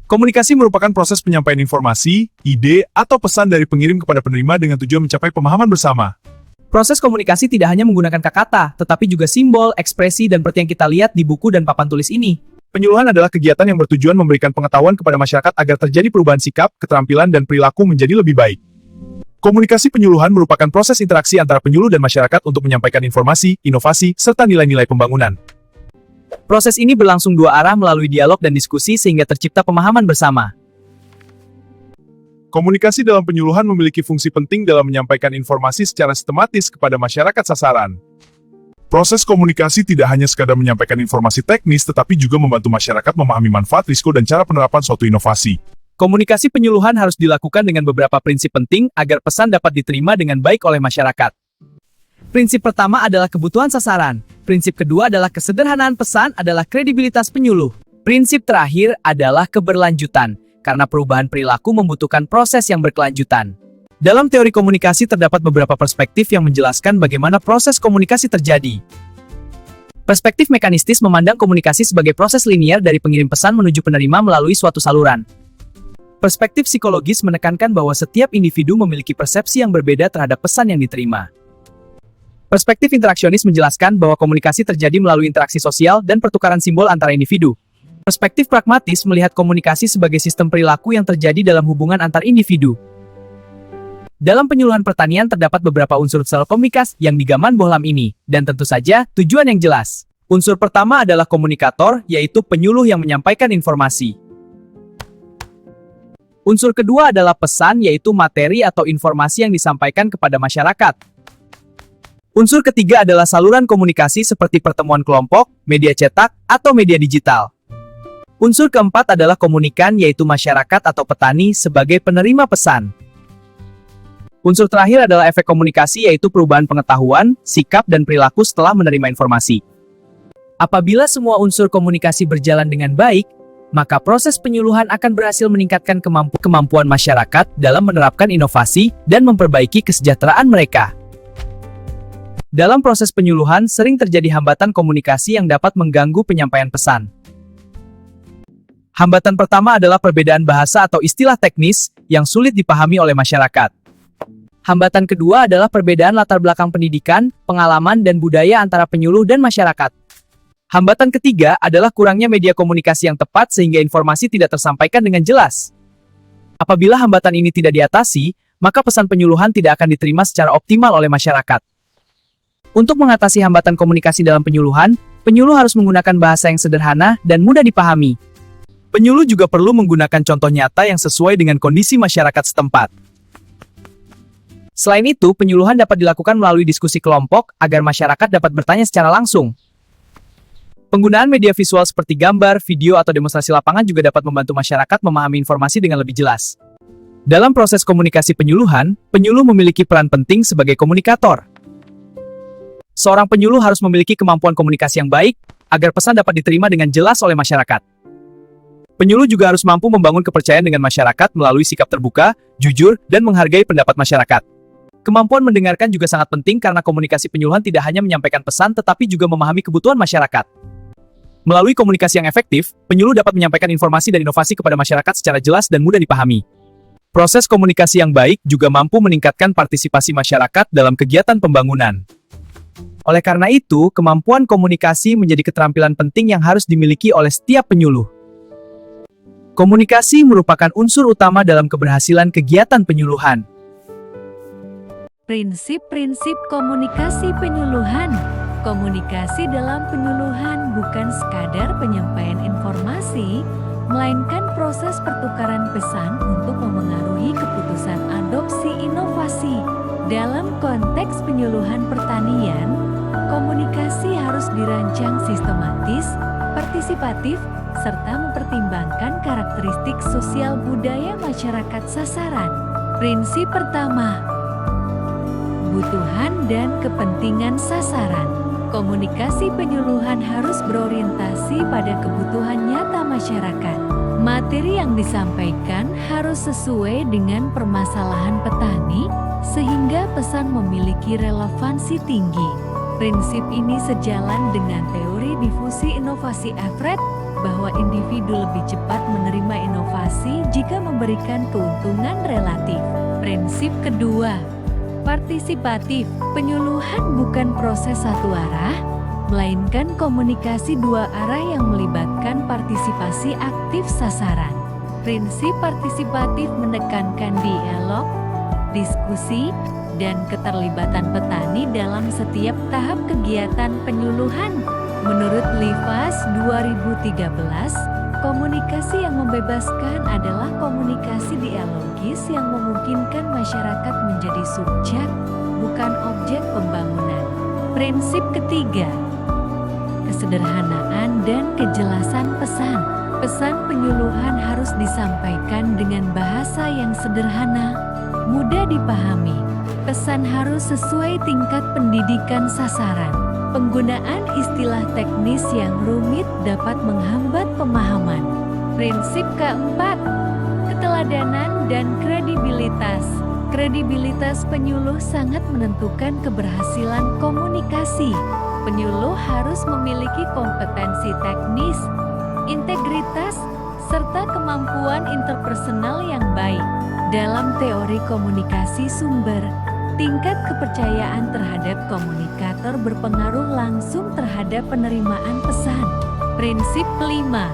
Komunikasi merupakan proses penyampaian informasi, ide, atau pesan dari pengirim kepada penerima dengan tujuan mencapai pemahaman bersama. Proses komunikasi tidak hanya menggunakan kata-kata, tetapi juga simbol, ekspresi, dan seperti yang kita lihat di buku dan papan tulis ini. Penyuluhan adalah kegiatan yang bertujuan memberikan pengetahuan kepada masyarakat agar terjadi perubahan sikap, keterampilan, dan perilaku menjadi lebih baik. Komunikasi penyuluhan merupakan proses interaksi antara penyuluh dan masyarakat untuk menyampaikan informasi, inovasi, serta nilai-nilai pembangunan. Proses ini berlangsung dua arah melalui dialog dan diskusi sehingga tercipta pemahaman bersama. Komunikasi dalam penyuluhan memiliki fungsi penting dalam menyampaikan informasi secara sistematis kepada masyarakat sasaran. Proses komunikasi tidak hanya sekadar menyampaikan informasi teknis, tetapi juga membantu masyarakat memahami manfaat, risiko, dan cara penerapan suatu inovasi. Komunikasi penyuluhan harus dilakukan dengan beberapa prinsip penting agar pesan dapat diterima dengan baik oleh masyarakat. Prinsip pertama adalah kebutuhan sasaran. Prinsip kedua adalah kesederhanaan pesan adalah kredibilitas penyuluh. Prinsip terakhir adalah keberlanjutan, karena perubahan perilaku membutuhkan proses yang berkelanjutan. Dalam teori komunikasi terdapat beberapa perspektif yang menjelaskan bagaimana proses komunikasi terjadi. Perspektif mekanistis memandang komunikasi sebagai proses linear dari pengirim pesan menuju penerima melalui suatu saluran. Perspektif psikologis menekankan bahwa setiap individu memiliki persepsi yang berbeda terhadap pesan yang diterima. Perspektif interaksionis menjelaskan bahwa komunikasi terjadi melalui interaksi sosial dan pertukaran simbol antara individu. Perspektif pragmatis melihat komunikasi sebagai sistem perilaku yang terjadi dalam hubungan antar individu. Dalam penyuluhan pertanian terdapat beberapa unsur sel komunikasi yang digambar bohlam ini, dan tentu saja tujuan yang jelas. Unsur pertama adalah komunikator, yaitu penyuluh yang menyampaikan informasi. Unsur kedua adalah pesan, yaitu materi atau informasi yang disampaikan kepada masyarakat. Unsur ketiga adalah saluran komunikasi seperti pertemuan kelompok, media cetak, atau media digital. Unsur keempat adalah komunikan, yaitu masyarakat atau petani sebagai penerima pesan. Unsur terakhir adalah efek komunikasi, yaitu perubahan pengetahuan, sikap, dan perilaku setelah menerima informasi. Apabila semua unsur komunikasi berjalan dengan baik, maka proses penyuluhan akan berhasil meningkatkan kemampuan masyarakat dalam menerapkan inovasi dan memperbaiki kesejahteraan mereka. Dalam proses penyuluhan, sering terjadi hambatan komunikasi yang dapat mengganggu penyampaian pesan. Hambatan pertama adalah perbedaan bahasa atau istilah teknis yang sulit dipahami oleh masyarakat. Hambatan kedua adalah perbedaan latar belakang pendidikan, pengalaman, dan budaya antara penyuluh dan masyarakat. Hambatan ketiga adalah kurangnya media komunikasi yang tepat sehingga informasi tidak tersampaikan dengan jelas. Apabila hambatan ini tidak diatasi, maka pesan penyuluhan tidak akan diterima secara optimal oleh masyarakat. Untuk mengatasi hambatan komunikasi dalam penyuluhan, penyuluh harus menggunakan bahasa yang sederhana dan mudah dipahami. Penyuluh juga perlu menggunakan contoh nyata yang sesuai dengan kondisi masyarakat setempat. Selain itu, penyuluhan dapat dilakukan melalui diskusi kelompok agar masyarakat dapat bertanya secara langsung. Penggunaan media visual seperti gambar, video, atau demonstrasi lapangan juga dapat membantu masyarakat memahami informasi dengan lebih jelas. Dalam proses komunikasi penyuluhan, penyuluh memiliki peran penting sebagai komunikator. Seorang penyuluh harus memiliki kemampuan komunikasi yang baik, agar pesan dapat diterima dengan jelas oleh masyarakat. Penyuluh juga harus mampu membangun kepercayaan dengan masyarakat melalui sikap terbuka, jujur, dan menghargai pendapat masyarakat. Kemampuan mendengarkan juga sangat penting karena komunikasi penyuluhan tidak hanya menyampaikan pesan tetapi juga memahami kebutuhan masyarakat. Melalui komunikasi yang efektif, penyuluh dapat menyampaikan informasi dan inovasi kepada masyarakat secara jelas dan mudah dipahami. Proses komunikasi yang baik juga mampu meningkatkan partisipasi masyarakat dalam kegiatan pembangunan. Oleh karena itu, kemampuan komunikasi menjadi keterampilan penting yang harus dimiliki oleh setiap penyuluh. Komunikasi merupakan unsur utama dalam keberhasilan kegiatan penyuluhan. Prinsip-prinsip komunikasi penyuluhan. Komunikasi dalam penyuluhan bukan sekadar penyampaian informasi, melainkan proses pertukaran pesan untuk memengaruhi keputusan adopsi inovasi. Dalam konteks penyuluhan pertanian, komunikasi harus dirancang sistematis, partisipatif, serta mempertimbangkan karakteristik sosial budaya masyarakat sasaran. Prinsip pertama, kebutuhan dan kepentingan sasaran. Komunikasi penyuluhan harus berorientasi pada kebutuhan nyata masyarakat. Materi yang disampaikan harus sesuai dengan permasalahan petani, sehingga pesan memiliki relevansi tinggi. Prinsip ini sejalan dengan teori difusi inovasi Everett, bahwa individu lebih cepat menerima inovasi jika memberikan keuntungan relatif. Prinsip kedua, partisipatif. Penyuluhan bukan proses satu arah, melainkan komunikasi dua arah yang melibatkan partisipasi aktif sasaran. Prinsip partisipatif menekankan dialog, diskusi, dan keterlibatan petani dalam setiap tahap kegiatan penyuluhan. Menurut Livas 2013, komunikasi yang membebaskan adalah komunikasi dialogis yang memungkinkan masyarakat menjadi subjek, bukan objek pembangunan. Prinsip ketiga, kesederhanaan dan kejelasan pesan. Pesan penyuluhan harus disampaikan dengan bahasa yang sederhana, mudah dipahami. Pesan harus sesuai tingkat pendidikan sasaran. Penggunaan istilah teknis yang rumit dapat menghambat pemahaman. Prinsip keempat, keteladanan dan kredibilitas. Kredibilitas penyuluh sangat menentukan keberhasilan komunikasi. Penyuluh harus memiliki kompetensi teknis, integritas, serta kemampuan interpersonal yang baik. Dalam teori komunikasi sumber, tingkat kepercayaan terhadap komunikator berpengaruh langsung terhadap penerimaan pesan. Prinsip kelima,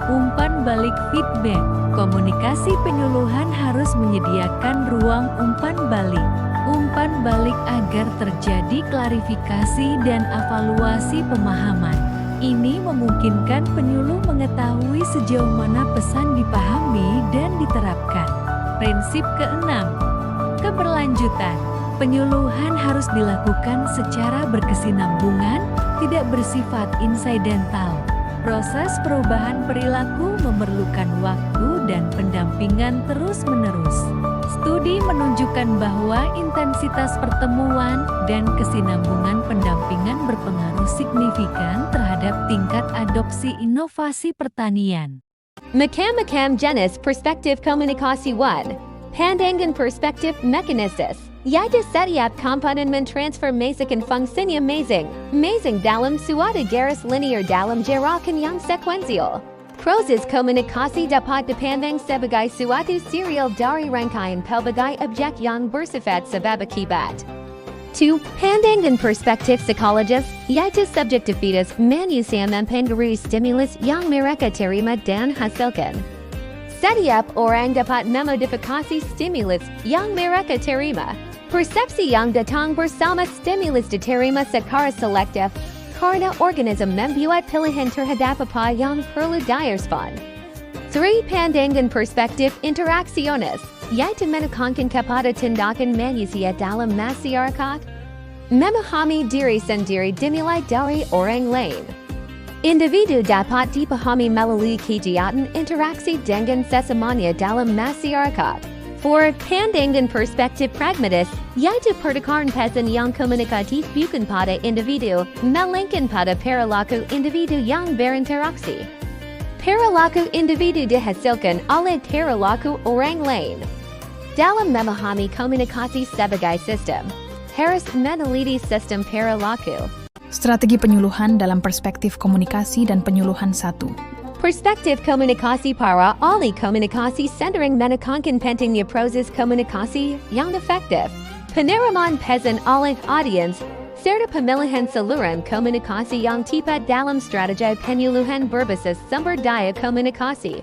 umpan balik feedback. Komunikasi penyuluhan harus menyediakan ruang umpan balik. Umpan balik agar terjadi klarifikasi dan evaluasi pemahaman. Ini memungkinkan penyuluh mengetahui sejauh mana pesan dipahami dan diterapkan. Prinsip keenam, keberlanjutan. Penyuluhan harus dilakukan secara berkesinambungan, tidak bersifat insidental. Proses perubahan perilaku memerlukan waktu dan pendampingan terus-menerus. Studi menunjukkan bahwa intensitas pertemuan dan kesinambungan pendampingan berpengaruh signifikan terhadap tingkat adopsi inovasi pertanian. Macam jenis perspektif komunikasi 1. Pandangan perspektif mekanistis, yaitu setiap komponen mentransformasikan fungsinya masing dalam suatu garis linear dalam gerakan yang sekuensial. Proses komunikasi dapat dipandang sebagai suatu serial dari rangkaian pelbagai objek yang bersifat sebab akibat. 2. Pandangan perspektif psikologis, yaitu subjektivitas manusia mempengaruhi stimulus yang mereka terima dan hasilkan. Setiap orang dapat memodifikasi stimulus yang mereka terima. Persepsi yang datang bersama stimulus diterima secara selektif, karena organisme membuat pilihan terhadap apa yang perlu direspon. 3. Pandangan perspektif interaksionis, yaitu menekankan kepada tindakan manusia dalam masyarakat, memahami diri sendiri dimulai dari orang lain. Individu dapat dipahami melalui kegiatan interaksi dengan sesamanya dalam masyarakat. 4. Pandangan perspektif pragmatis, yaitu pertukaran pesan yang komunikatif bukan pada individu, melainkan pada perilaku individu yang berinteraksi. Perilaku individu dihasilkan oleh perilaku orang lain. Dalam memahami komunikasi sebagai sistem, harus meneliti sistem perilaku. Strategi penyuluhan dalam perspektif komunikasi dan penyuluhan 1. Perspektif komunikasi para ahli komunikasi cenderung menekankan pentingnya proses komunikasi yang efektif, penerimaan pesan oleh audiens, serta pemilihan saluran komunikasi yang tepat dalam strategi penyuluhan berbasis sumber daya komunikasi.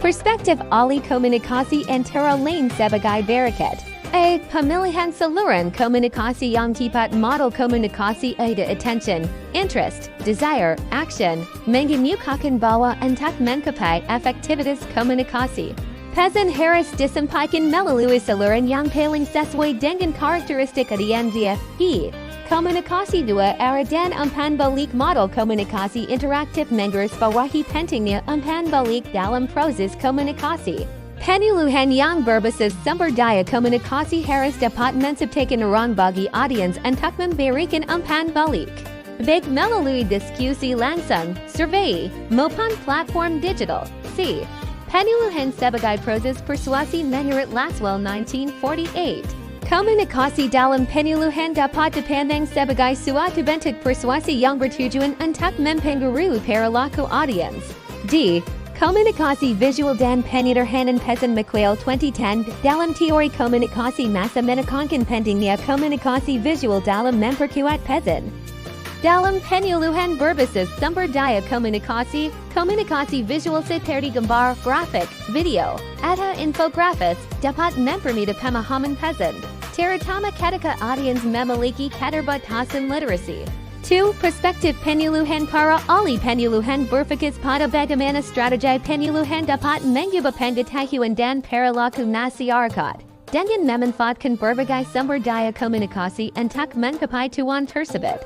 Perspektif ahli komunikasi antara lain sebagai berikut. A. Pemilihan saluran komunikasi yang tepat. Model komunikasi ada attention, interest, desire, action, mengemukakan bahwa untuk mencapai efektivitas komunikasi. Pesan harus disampaikan melalui saluran yang paling sesuai dengan karakteristik audiens. B. Komunikasi 2 arah dan umpan balik. Model komunikasi interaktif menggarisbawahi pentingnya umpan balik dalam proses komunikasi. Penyuluhan yang berbasis sumber daya komunikasi harus dapat menciptakan ruang bagi audiens untuk memberikan umpan balik, baik melalui diskusi langsung, survei, maupun platform digital. C. Penyuluhan sebagai proses persuasi menurut Laswell 1948. Komunikasi dalam penyuluhan dapat dipandang sebagai suatu bentuk persuasi yang bertujuan untuk mempengaruhi perilaku audiens. D. Komunikasi visual dan penyederhanaan pesan Mcquail 2010 dalam teori komunikasi massa menekankan pentingnya komunikasi visual dalam memperkuat pesan. Dalam penyuluhan berbasis sumber daya komunikasi, komunikasi visual seperti gambar, grafik, video, atau infografis dapat mempermudah pemahaman pesan, terutama ketika audiens memiliki keterbatasan literasi. 2. Perspektif penyuluhan para ahli penyuluhan berfokus pada bagaimana strategi penyuluhan dapat mengubah pengetahuan dan perilaku masyarakat, dengan memanfaatkan berbagai sumber daya komunikasi untuk mencapai tujuan tersebut.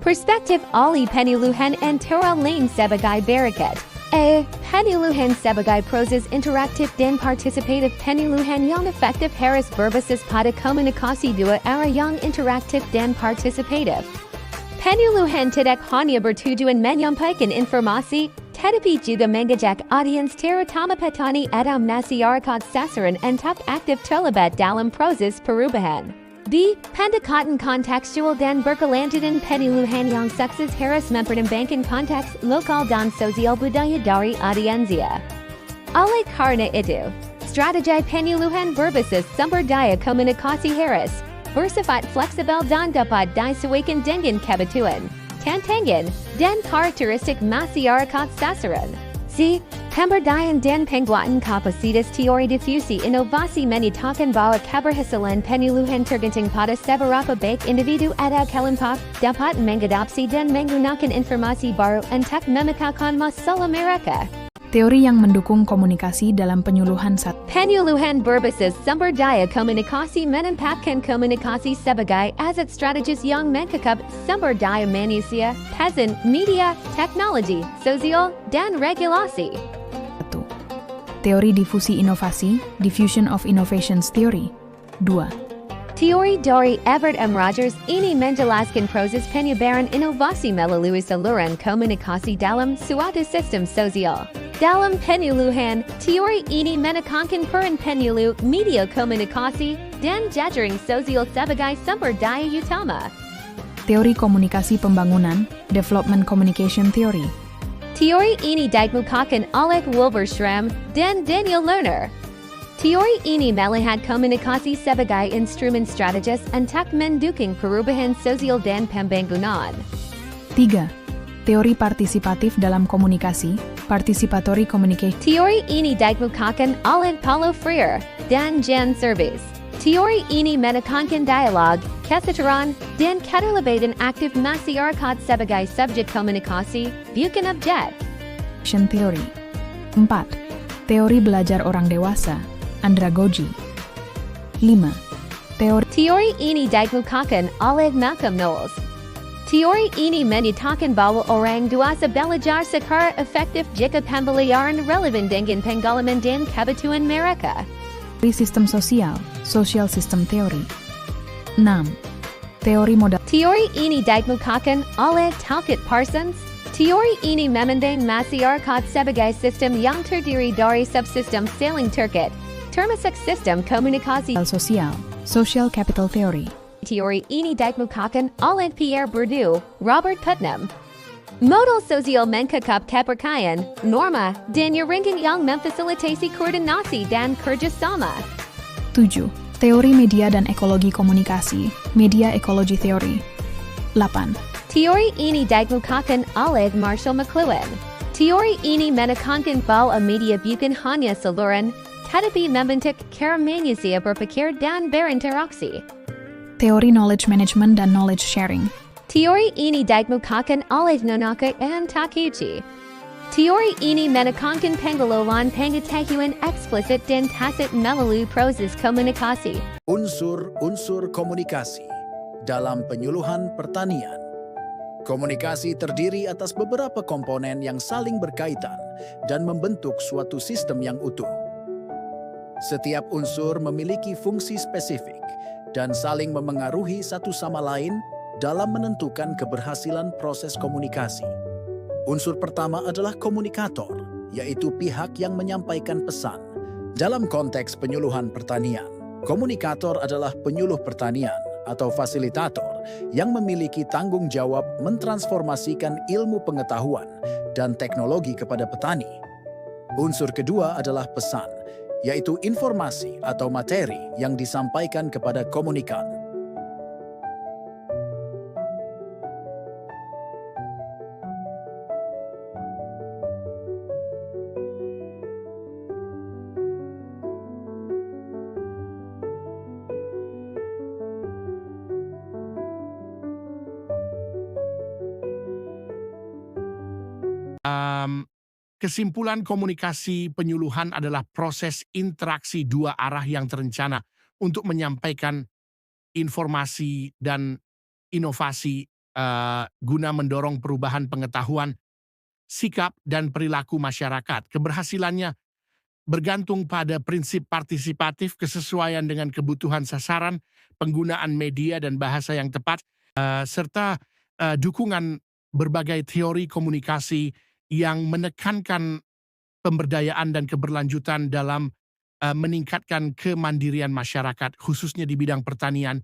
Perspektif ahli penyuluhan antara lain sebagai berikut. A. Penyuluhan sebagai proses interaktif dan partisipatif. Penyuluhan yang efektif harus berbasis pada komunikasi dua arah yang interaktif dan partisipatif. Penyuluhan tidak hanya bertujuan menyampaikan informasi, tetapi juga mengajak audiens terutama petani atau masyarakat sasaran untuk aktif terlibat dalam proses perubahan. B. Pendekatan kontekstual dan berkelanjutan. Penyuluhan yang sukses harus mempertimbangkan konteks lokal dan sosial budaya dari audiensia. Oleh karena itu, strategi penyuluhan berbasis sumber daya komunikasi harus bersifat fleksibel dan dapat disesuaikan dengan kebutuhan, tantangan, dan karakteristik masyarakat sasaran. C. Pemberdayaan dan penguatan kapasitas. Teori difusi inovasi menyatakan bahwa keberhasilan penyuluhan tergantung pada seberapa baik individu atau kelompok dapat mengadopsi dan menggunakan informasi baru untuk memecahkan masalah mereka. Teori yang mendukung komunikasi dalam penyuluhan 1. Penyuluhan berbasis sumber daya komunikasi menempatkan komunikasi sebagai aset strategis yang mencakup sumber daya manusia, pesan, media, teknologi, sosial, dan regulasi. 1. Teori difusi inovasi, Diffusion of Innovations Theory. 2. Teori dari Everett M. Rogers ini menjelaskan proses penyebaran inovasi melalui saluran komunikasi dalam suatu sistem sosial. Dalam penyuluhan, teori ini menekankan peran penyuluh, media komunikasi, dan jajaring sosial sebagai sumber daya utama. Teori komunikasi pembangunan, Development Communication Theory. Teori ini dikemukakan oleh Wilbur Schramm dan Daniel Lerner. Teori ini melihat komunikasi sebagai instrumen strategis untuk mendukung perubahan sosial dan pembangunan. 3. Teori partisipatif dalam komunikasi, Participatory Communication. Teori ini dikemukakan oleh Paulo Freire dan Jan Servis. Teori ini menekankan dialog, kesetaraan, dan keterlibatan aktif masyarakat sebagai subjek komunikasi, bukan objek. Theory. 4. Teori belajar orang dewasa, Andragogy. 5. Teori ini dikemukakan oleh Malcolm Knowles. Teori ini menyatakan bahwa orang dewasa belajar secara efektif jika pembelajaran relevan dengan pengalaman dan kebutuhan mereka. Teori sistem sosial, Social System Theory. 6. Teori modal. Teori ini dikemukakan oleh Talcott Parsons. Teori ini memandang masyarakat sebagai sistem yang terdiri dari subsistem saling terkait, termasuk sistem komunikasi Sosial, Social Capital Theory. Teori ini dikemukakan oleh Pierre Bourdieu, Robert Putnam. Modal sosial mencakup kepercayaan, norma, dan jaringan yang memfasilitasi koordinasi dan kerjasama. 7. Teori media dan ekologi komunikasi, Media Ecology Theory. 8. Teori ini dikemukakan oleh Marshall McLuhan. Teori ini menekankan bahwa media bukan hanya saluran, tetapi membentuk cara manusia berpikir dan berinteraksi. Teori knowledge management dan knowledge sharing. Teori ini dikemukakan oleh Nonaka dan Takeuchi. Teori ini menekankan pengelolaan pengetahuan eksplisit dan tacit melalui proses komunikasi. Unsur-unsur komunikasi dalam penyuluhan pertanian. Komunikasi terdiri atas beberapa komponen yang saling berkaitan dan membentuk suatu sistem yang utuh. Setiap unsur memiliki fungsi spesifik dan saling memengaruhi satu sama lain dalam menentukan keberhasilan proses komunikasi. Unsur pertama adalah komunikator, yaitu pihak yang menyampaikan pesan. Dalam konteks penyuluhan pertanian, Komunikator adalah penyuluh pertanian atau fasilitator yang memiliki tanggung jawab mentransformasikan ilmu pengetahuan dan teknologi kepada petani. Unsur kedua adalah pesan, yaitu informasi atau materi yang disampaikan kepada komunikan. Kesimpulan komunikasi penyuluhan adalah proses interaksi dua arah yang terencana untuk menyampaikan informasi dan inovasi guna mendorong perubahan pengetahuan, sikap, dan perilaku masyarakat. Keberhasilannya bergantung pada prinsip partisipatif, kesesuaian dengan kebutuhan sasaran, penggunaan media dan bahasa yang tepat, serta dukungan berbagai teori komunikasi yang menekankan pemberdayaan dan keberlanjutan dalam meningkatkan kemandirian masyarakat, khususnya di bidang pertanian